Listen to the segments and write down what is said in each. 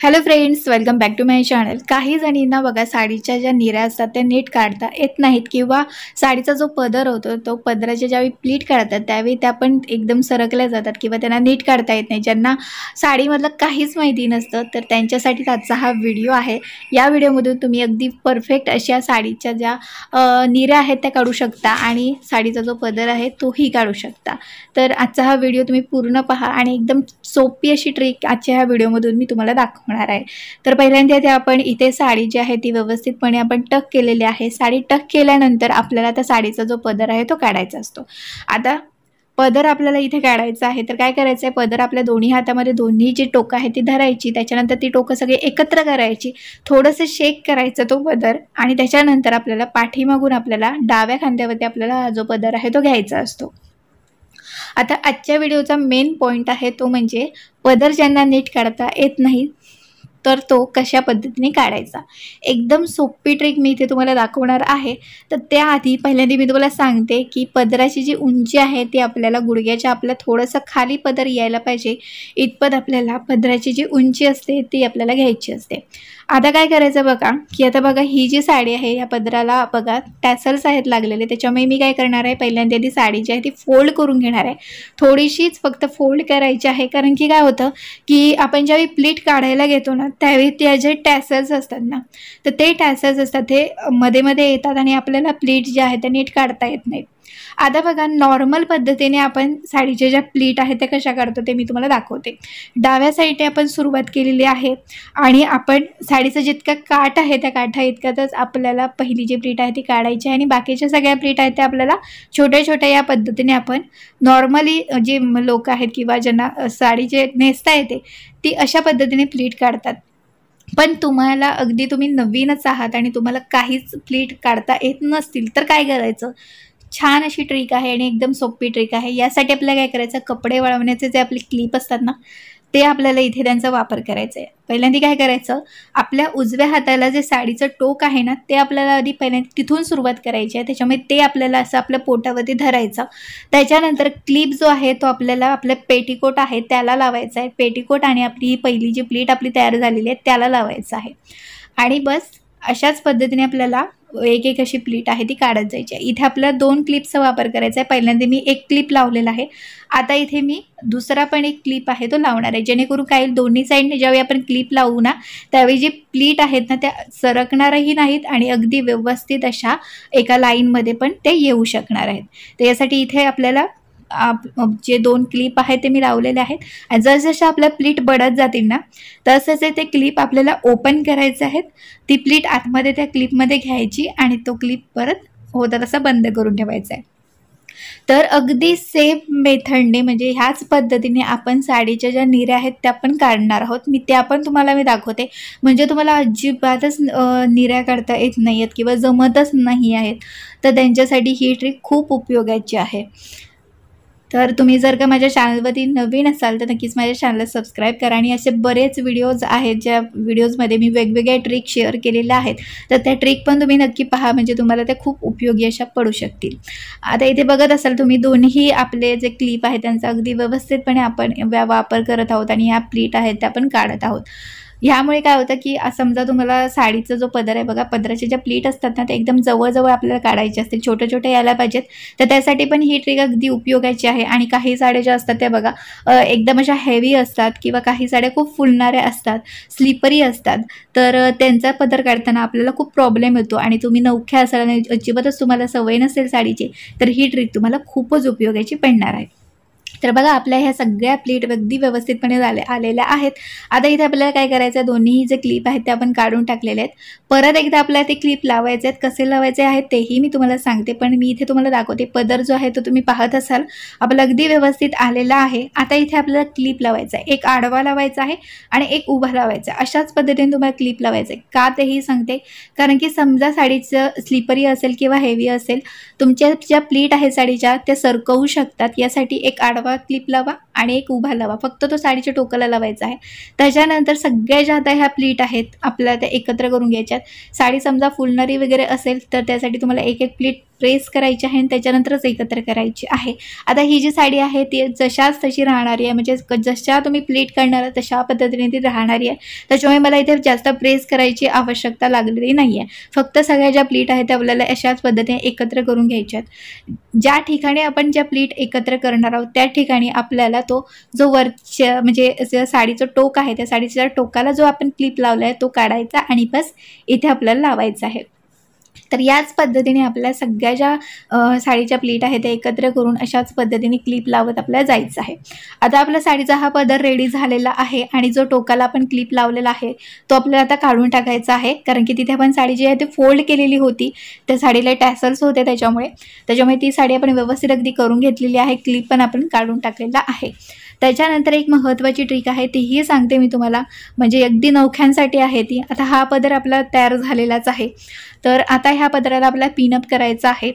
Hello friends, welcome back to my channel. काही जणींना बघा साडीच्या ज्या निऱ्या असतात त्या नीट काढता येत नाहीत किंवा साडीचा जो पदर होतो तो पदराच्या ज्यावेळी प्लीट काढतात त्यावेळी त्या पण एकदम सरकल्या जातात किंवा त्यांना नीट काढता येत नाही. ज्यांना साडीमधलं काहीच माहिती नसतं तर त्यांच्यासाठी आजचा हा व्हिडिओ आहे. या व्हिडिओमधून तुम्ही अगदी परफेक्ट अशा साडीच्या ज्या निऱ्या आहेत त्या काढू शकता आणि साडीचा जो पदर आहे तोही काढू शकता. तर आजचा हा व्हिडिओ तुम्ही पूर्ण पहा आणि एकदम सोपी अशी ट्रिक आजच्या ह्या व्हिडिओमधून मी तुम्हाला दाखवणार आहे. तर पहिल्यांदा इथे आपण इथे साडी जी आहे ती व्यवस्थितपणे आपण टक केलेली आहे. साडी टक केल्यानंतर आपल्याला त्या साडीचा जो पदर आहे तो काढायचा असतो. आता पदर आपल्याला इथे काढायचा आहे तर काय करायचं आहे, पदर आपल्या दोन्ही हातामध्ये दोन्ही जी टोकं आहे ती धरायची. त्याच्यानंतर ती टोकं सगळी एकत्र करायची, थोडंसं शेक करायचं तो पदर आणि त्याच्यानंतर आपल्याला पाठीमागून आपल्याला डाव्या खांद्यावरती आपल्याला हा जो पदर आहे तो घ्यायचा असतो. आता आजच्या व्हिडिओचा मेन पॉईंट आहे तो म्हणजे पदर ज्यांना नीट काढता येत नाही तर तो कशा पद्धतीने काढायचा. एकदम सोपी ट्रिक मी इथे तुम्हाला दाखवणार आहे. तर त्याआधी पहिल्यांदा मी तुम्हाला सांगते की पदराची जी उंची आहे ती आपल्याला गुडघ्याच्या आपल्या थोडंसं खाली पदर यायला पाहिजे इतपत आपल्याला पदराची जी उंची असते ती आपल्याला घ्यायची असते. आता काय करायचं बघा की आता बघा ही जी साडी आहे या पदराला बघा टॅसल्स आहेत लागलेले. त्याच्यामुळे मी काय करणार आहे, पहिल्यांदा ती साडी जी आहे ती फोल्ड करून घेणार आहे. थोडीशीच फक्त फोल्ड करायची आहे, कारण की काय होतं की आपण ज्यावेळी प्लीट काढायला घेतो ना त्यावेळी ते जे टॅसल्स असतात ना तर ते टॅसल्स असतात ते मध्ये मध्ये येतात आणि आपल्याला प्लीट जे आहे ते नीट काढता येत नाहीत. आता बघा नॉर्मल पद्धतीने आपण साडीच्या ज्या प्लीट आहेत त्या कशा काढतो ते मी तुम्हाला दाखवते. डाव्या साईडने आपण सुरुवात केलेली आहे आणि आपण साडीचा जितका काठ आहे त्या काठा इतक्यातच आपल्याला पहिली जी प्लीट आहे ती काढायची आहे आणि बाकीच्या सगळ्या प्लीट आहेत त्या आपल्याला छोट्या छोट्या या पद्धतीने आपण नॉर्मली जे लोक आहेत किंवा ज्यांना साडी जे नेसता येते ती अशा पद्धतीने प्लीट काढतात. पण तुम्हाला अगदी तुम्ही नवीनच आहात आणि तुम्हाला काहीच प्लीट काढता येत नसतील तर काय करायचं, छान अशी ट्रिक आहे आणि एकदम सोपी ट्रिक आहे. यासाठी आपल्याला काय करायचं, कपडे वळवण्याचे जे आपले क्लिप असतात ना ते आपल्याला इथे त्यांचा वापर करायचा आहे. पहिल्यांदा काय करायचं, आपल्या उजव्या हाताला जे साडीचं टोक आहे ना ते आपल्याला आधी पहिल्यांदा तिथून सुरुवात करायची आहे. त्याच्यामुळे ते आपल्याला असं आपल्या पोटावरती धरायचं. त्याच्यानंतर क्लिप जो आहे तो आपल्याला आपल्या पेटीकोट आहे त्याला लावायचा आहे. पेटीकोट आणि आपली ही पहिली जी प्लीट आपली तयार झालेली आहे त्याला लावायचं आहे आणि बस अशाच पद्धतीने आपल्याला एक एक अशी प्लीट आहे ती काढत जायची आहे. इथे आपल्याला 2 क्लिपचा वापर करायचा आहे. पहिल्यांदा मी एक क्लिप लावलेला आहे, आता इथे मी दुसरा पण एक क्लिप आहे तो लावणार आहे, जेणेकरून काय दोन्ही साईडने ज्यावेळी आपण क्लिप लावू ना त्यावेळी जी प्लीट आहेत ना त्या सरकणारही नाहीत आणि अगदी व्यवस्थित अशा एका लाईनमध्ये पण ते येऊ शकणार आहेत. तर यासाठी इथे आपल्याला जे 2 क्लिप आहेत ते मी लावलेले आहेत आणि जसजशा आपल्या प्लीट बढत जातील ना तसंच ते क्लिप आपल्याला ओपन करायचे आहेत. ती प्लीट आतमध्ये त्या क्लिपमध्ये घ्यायची आणि तो क्लिप परत होता तसा बंद करून ठेवायचा आहे. तर अगदी सेम मेथडने म्हणजे ह्याच पद्धतीने आपण साडीच्या ज्या निऱ्या आहेत त्या पण काढणार आहोत. त्या पण तुम्हाला मी दाखवते, म्हणजे तुम्हाला अजिबातच निऱ्या काढता येत नाही आहेत किंवा जमतच नाही आहेत तर त्यांच्यासाठी ही ट्रिक खूप उपयोगाची आहे. तर तुम्ही जर का माझ्या चॅनलवरती नवीन असाल तर नक्कीच माझ्या चॅनलला सबस्क्राईब करा आणि असे बरेच व्हिडिओज आहेत ज्या व्हिडिओजमध्ये मी वेगवेगळ्या ट्रिक शेअर केलेल्या आहेत तर त्या ट्रिक पण तुम्ही नक्की पहा, म्हणजे तुम्हाला त्या खूप उपयोगी अशा पडू शकतील. आता इथे बघत असाल तुम्ही दोन्ही आपले जे क्लिप आहेत त्यांचा अगदी व्यवस्थितपणे आपण वापर करत आहोत आणि ह्या प्लीट आहेत त्या पण काढत आहोत. ह्यामुळे काय होतं की समजा तुम्हाला साडीचा जो पदर आहे बघा, पदराच्या ज्या प्लीट असतात ना ते एकदम जवळजवळ आपल्याला काढायचे असतील, छोटे छोटे यायला पाहिजेत, तर त्यासाठी पण ही ट्रिक अगदी उपयोगाची आहे. आणि काही साड्या ज्या असतात त्या बघा एकदम अशा हेवी असतात किंवा काही साड्या खूप फुलणाऱ्या असतात, स्लिपरी असतात, तर त्यांचा पदर काढताना आपल्याला खूप प्रॉब्लेम येतो आणि तुम्ही नवख्या असाल आणि अजिबातच तुम्हाला सवय नसेल साडीची तर ही ट्रिक तुम्हाला खूपच उपयोगाची पडणार आहे. तर बघा आपल्या ह्या सगळ्या प्लीट अगदी व्यवस्थितपणे आलेल्या आहेत. आता इथे आपल्याला काय करायचं आहे, दोन्ही जे क्लिप आहेत ते आपण काढून टाकलेले आहेत. परत एकदा आपल्याला ते क्लिप लावायचे आहेत, कसे लावायचे आहेत तेही मी तुम्हाला सांगते, पण मी इथे तुम्हाला दाखवते. पदर जो आहे तो तुम्ही पाहत असाल आपला अगदी व्यवस्थित आलेला आहे. आता इथे आपल्याला क्लिप लावायचा आहे, एक आडवा लावायचा आहे आणि एक उभा लावायचा आहे. अशाच पद्धतीने तुम्हाला क्लिप लावायचं आहे. का तेही सांगते, कारण की समजा साडीचं स्लिपरी असेल किंवा हेवी असेल, तुमच्या ज्या प्लीट आहेत साडीच्या त्या सरकवू शकतात, यासाठी एक आडवा क्लिप लावा आणि एक उभा लावा, फक्त तो साडीच्या टोकाला लावायचा आहे. त्याच्यानंतर सगळ्या ज्या आता ह्या प्लीट आहेत आपल्याला त्या एकत्र करून घ्यायच्यात. साडी समजा फुलणारी वगैरे असेल तर त्यासाठी तुम्हाला एक एक प्लीट प्रेस करायची आहे आणि त्याच्यानंतरच एकत्र करायची आहे. आता ही जी साडी आहे ती जशाच तशी राहणारी आहे, म्हणजे जशा तुम्ही प्लीट करणार तशा पद्धतीने ती राहणारी आहे. त्याच्यामुळे मला इथे जास्त प्रेस करायची आवश्यकता लागलेली नाही आहे. फक्त सगळ्या ज्या प्लीट आहेत त्या आपल्याला अशाच पद्धतीने एकत्र करून घ्यायच्या आहेत. ज्या ठिकाणी आपण ज्या प्लीट एकत्र करणार आहोत त्या ठिकाणी आपल्याला तो जो वरच्या म्हणजे साडीचं टोक आहे त्या साडीच्या टोकाला जो आपण क्लिप लावला आहे तो काढायचा आणि बस इथे आपल्याला लावायचा आहे. तर याच पद्धतीने आपल्या सगळ्या ज्या साडीच्या प्लीट आहेत त्या एकत्र करून अशाच पद्धतीने क्लिप लावत आपल्याला जायचं आहे. आता आपला साडीचा हा पदर रेडी झालेला आहे आणि जो टोकाला आपण क्लिप लावलेला आहे तो आपल्याला आता काढून टाकायचा आहे, कारण की तिथे आपण साडी जी आहे ती फोल्ड केलेली होती, त्या साडीला टॅसल्स होते त्याच्यामुळे ती साडी आपण व्यवस्थित अगदी करून घेतलेली आहे. क्लिप पण आपण काढून टाकलेला आहे. त्याच्यानंतर एक महत्त्वाची ट्रिक आहे तीही सांगते मी तुम्हाला, म्हणजे अगदी नवख्यांसाठी आहे ती. आता हा पदर आपला तयार झालेलाच आहे, तर आता ह्या पदराला आपल्याला पिनअप करायचं आहे.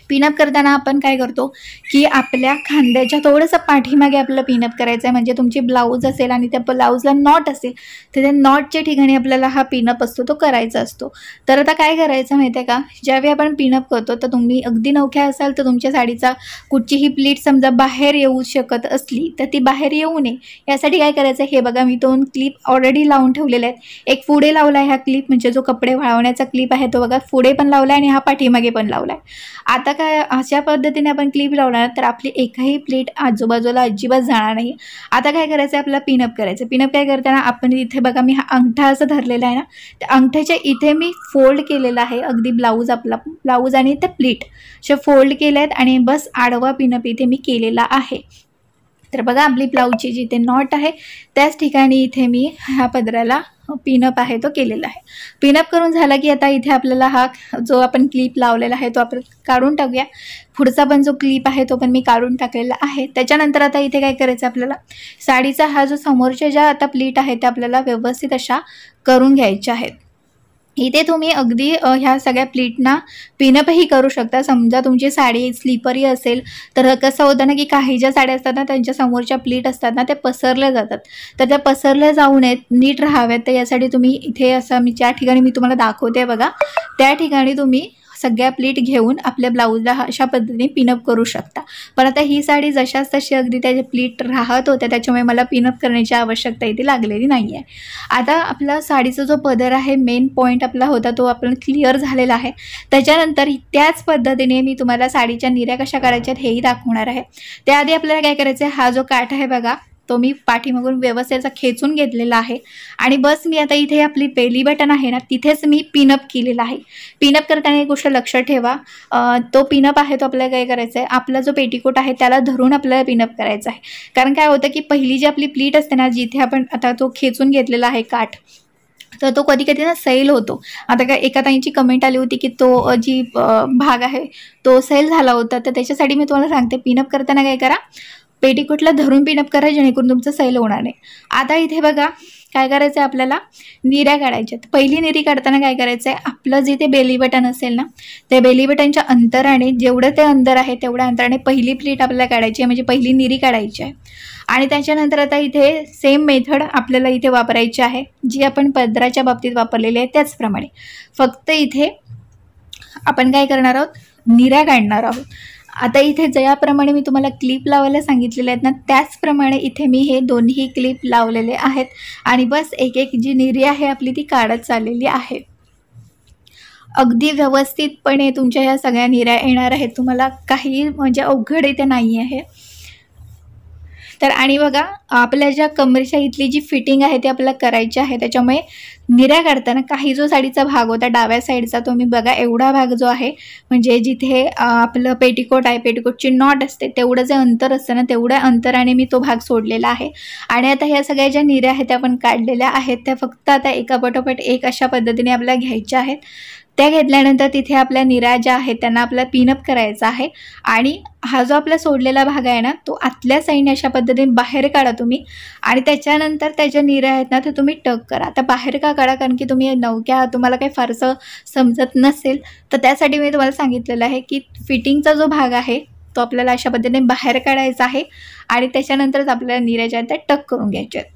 पिनअप करताना आपण काय करतो की आपल्या खांद्याच्या थोडंसं पाठीमागे आपल्याला पिनअप करायचं आहे. म्हणजे तुमची ब्लाऊज असेल आणि त्या ब्लाऊजला नॉट असेल तर त्या नॉटच्या ठिकाणी आपल्याला हा पिनअप असतो तो करायचा असतो. तर आता काय करायचं माहिती आहे का, ज्यावेळी आपण पिनअप करतो तर तुम्ही अगदी नवख्या असाल तर तुमच्या साडीचा कुठचीही प्लीट समजा बाहेर येऊ शकत असली तर ती बाहेर येऊ नये यासाठी काय करायचं, हे बघा मी 2 क्लिप ऑलरेडी लावून ठेवलेल्या आहेत. एक पुढे लावला आहे हा क्लिप, म्हणजे जो कपडे वाळवण्याचा क्लिप आहे तो बघा पुढे पण लावला आहे आणि हा पाठीमागे पण लावला आहे. आता काय अशा पद्धतीने आपण क्लिप लावणार तर आपली एकही प्लेट आजूबाजूला अजिबात जाणार नाही. आता काय करायचं आहे, आपल्याला पिनअप करायचं. पिनअप काय करताना आपण इथे बघा मी हा अंगठा असं धरलेला आहे ना, त्या अंगठ्याच्या इथे मी फोल्ड केलेला आहे अगदी ब्लाऊज आणि त्या प्लीट अशा फोल्ड केल्या आहेत आणि बस आडवा पिनअप इथे मी केलेला आहे. तर बघा आपली ब्लाऊजची जिथे नॉट आहे त्याच ठिकाणी इथे मी ह्या पदराला पिनअप आहे तो केलेला आहे. पिनअप करून झाला की आता इथे आपल्याला हा जो आपण क्लिप लावलेला आहे तो आपण काढून टाकूया. पुढचा पण जो क्लिप आहे तो पण मी काढून टाकलेला आहे. त्याच्यानंतर आता इथे काय करायचं, आपल्याला साडीचा हा जो समोरच्या ज्या आता प्लीट आहे त्या आपल्याला व्यवस्थित अशा करून घ्यायच्या आहेत. इथे तुम्ही अगदी ह्या सगळ्या प्लीटना पिनअपही करू शकता. समजा तुमची साडी स्लीपरी असेल तर कसं होतं ना की काही ज्या साड्या असतात ना त्यांच्या समोरच्या प्लीट असतात ना त्या पसरल्या जातात, तर त्या पसरल्या जाऊ नयेत, नीट राहाव्यात. तर यासाठी तुम्ही इथे असं मी ज्या ठिकाणी मी तुम्हाला दाखवते बघा त्या ठिकाणी तुम्ही सगळ्या प्लीट घेऊन आपल्या ब्लाऊजला अशा पद्धतीने पिनअप करू शकता. पण आता ही साडी जशाच तशी अगदी त्याचे प्लीट राहत होत्या त्याच्यामुळे मला पिनअप करण्याची आवश्यकता इथे लागलेली नाही आहे. आता आपला साडीचा जो पदर आहे मेन पॉईंट आपला होता तो आपण क्लिअर झालेला आहे. त्याच्यानंतर त्याच पद्धतीने मी तुम्हाला साडीच्या निऱ्या कशा काढायच्या हेही दाखवणार आहे. त्याआधी आपल्याला काय करायचं आहे, हा जो काठ आहे बघा तो मी पाठीमागून व्यवस्थित खेचून घेतलेला आहे आणि बस मी आता इथे आपली बेली बटन आहे ना तिथेच मी पिनअप केलेला आहे. पिनअप करताना एक गोष्ट लक्षात ठेवा, तो पिनअप आहे तो आपल्याला काय करायचा आहे, आपला जो पेटीकोट आहे त्याला धरून आपल्याला पिनअप करायचा आहे. कारण काय होतं की पहिली जी आपली प्लीट असते ना जिथे आपण आता तो खेचून घेतलेला आहे काठ तर तो कधी कधी ना सैल होतो. आता काय एका ताईंची कमेंट आली होती की तो जी भाग आहे तो सैल झाला होता, तर त्याच्यासाठी मी तुम्हाला सांगते पिनअप करताना काय करा, पेटीकोटला धरून पिनअप करा जेणेकरून तुमचं सैल होणार नाही. आता इथे बघा काय करायचं आहे, आपल्याला निऱ्या काढायच्या. पहिली निरी काढताना काय करायचं आहे, आपलं जिथे बेली बटन असेल ना त्या बेली बटनच्या अंतराने जेवढं ते अंतर आहे तेवढ्या अंतराने पहिली प्लीट आपल्याला काढायची आहे, म्हणजे पहिली निरी काढायची आहे. आणि त्याच्यानंतर आता इथे सेम मेथड आपल्याला इथे वापरायची आहे जी आपण पदराच्या बाबतीत वापरलेली आहे त्याचप्रमाणे. फक्त इथे आपण काय करणार आहोत, निऱ्या काढणार आहोत. आता इथे ज्याप्रमाणे मी तुम्हाला क्लिप लावायला सांगितलेले आहेत ना त्याचप्रमाणे इथे मी हे दोन्ही क्लिप लावलेले आहेत आणि बस एक एक जी निरी आहे आपली ती काढत चाललेली आहे. अगदी व्यवस्थितपणे तुमच्या ह्या सगळ्या निऱ्या येणार आहेत, तुम्हाला काही म्हणजे अवघड इथे नाही आहे. तर आणि बघा आपल्या ज्या कमरेच्या इथली जी फिटिंग आहे ती आपल्याला करायची आहे. त्याच्यामुळे निऱ्या काढताना काही जो साडीचा भाग होता डाव्या साईडचा तो मी बघा एवढा भाग जो आहे म्हणजे जिथे आपलं पेटीकोट आहे पेटीकोटची नॉट असते तेवढं जे अंतर असतं ना तेवढ्या अंतराने मी तो भाग सोडलेला आहे. आणि आता ह्या सगळ्या ज्या निऱ्या आहेत त्या आपण काढलेल्या आहेत त्या फक्त आता एका पाठोपाठ एक अशा पद्धतीने आपल्याला घ्यायच्या आहेत. त्या घेतल्यानंतर तिथे आपल्या निऱ्या ज्या आहेत त्यांना आपल्याला पिनअप करायचा आहे आणि हा जो आपला सोडलेला भाग आहे ना तो आतल्या साईडने अशा पद्धतीने बाहेर काढा तुम्ही आणि त्याच्यानंतर त्याच्या निऱ्या आहेत ना ते तुम्ही टक करा. आता बाहेर का काढा, कारण की तुम्ही नवक्या तुम्हाला काही फारसं समजत नसेल तर त्यासाठी मी तुम्हाला सांगितलेलं आहे की फिटिंगचा जो भाग आहे तो आपल्याला अशा पद्धतीने बाहेर काढायचा आहे आणि त्याच्यानंतरच आपल्याला निऱ्या ज्या आहेत त्या टक करून घ्यायच्या आहेत.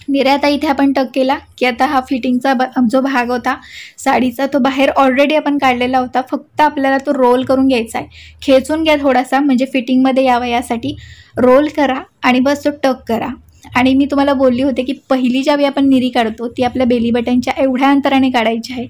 निऱ्या आता इथे आपण टक केला की आता हा फिटिंगचा जो भाग होता साडीचा तो बाहेर ऑलरेडी आपण काढलेला होता. फक्त आपल्याला तो रोल करून घ्यायचा आहे. खेचून घ्या थोडासा, म्हणजे फिटिंगमध्ये यावं यासाठी रोल करा आणि बस तो टक करा. आणि मी तुम्हाला बोलली होते की पहिली ज्यावेळी आपण निरी काढतो ती आपल्या बेली बटनच्या एवढ्या अंतराने काढायची आहे.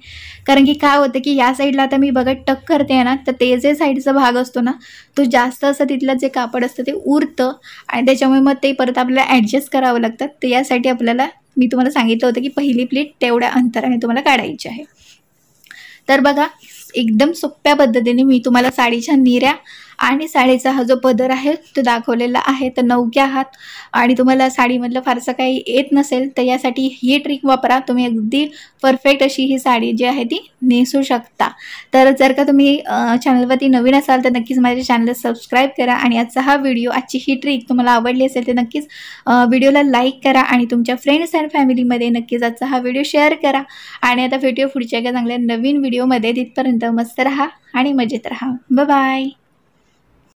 कारण की काय होतं की या साईडला आता मी बघा टक करते ना, तर ते जे साईडचा भाग असतो ना तो जास्त असं तिथलं जे कापड असतं ते उरतं आणि त्याच्यामुळे मग ते परत आपल्याला ॲडजस्ट करावं लागतं. तर यासाठी आपल्याला मी तुम्हाला सांगितलं होतं की पहिली प्लीट तेवढ्या अंतराने तुम्हाला काढायची आहे. तर बघा एकदम सोप्या पद्धतीने मी तुम्हाला साडीच्या निऱ्या आणि साडीचा हा जो पदर आहे तो दाखवलेला आहे. तर नवखे आहात आणि तुम्हाला साडीमधलं फारसं काही येत नसेल तर यासाठी ही ट्रिक वापरा. तुम्ही अगदी परफेक्ट अशी ही साडी जी आहे ती नेसू शकता. तर जर का तुम्ही चॅनलवरती नवीन असाल तर नक्कीच माझ्या चॅनलला सबस्क्राईब करा आणि आजचा हा व्हिडिओ, आजची ही ट्रिक तुम्हाला आवडली असेल तर नक्कीच व्हिडिओला लाईक करा आणि तुमच्या फ्रेंड्स अँड फॅमिलीमध्ये नक्कीच आजचा हा व्हिडिओ शेअर करा. आणि आता व्हिडिओ पुढच्या एका चांगल्या नवीन व्हिडिओमध्ये. तिथपर्यंत मस्त राहा आणि मजेत राहा. Bye bye.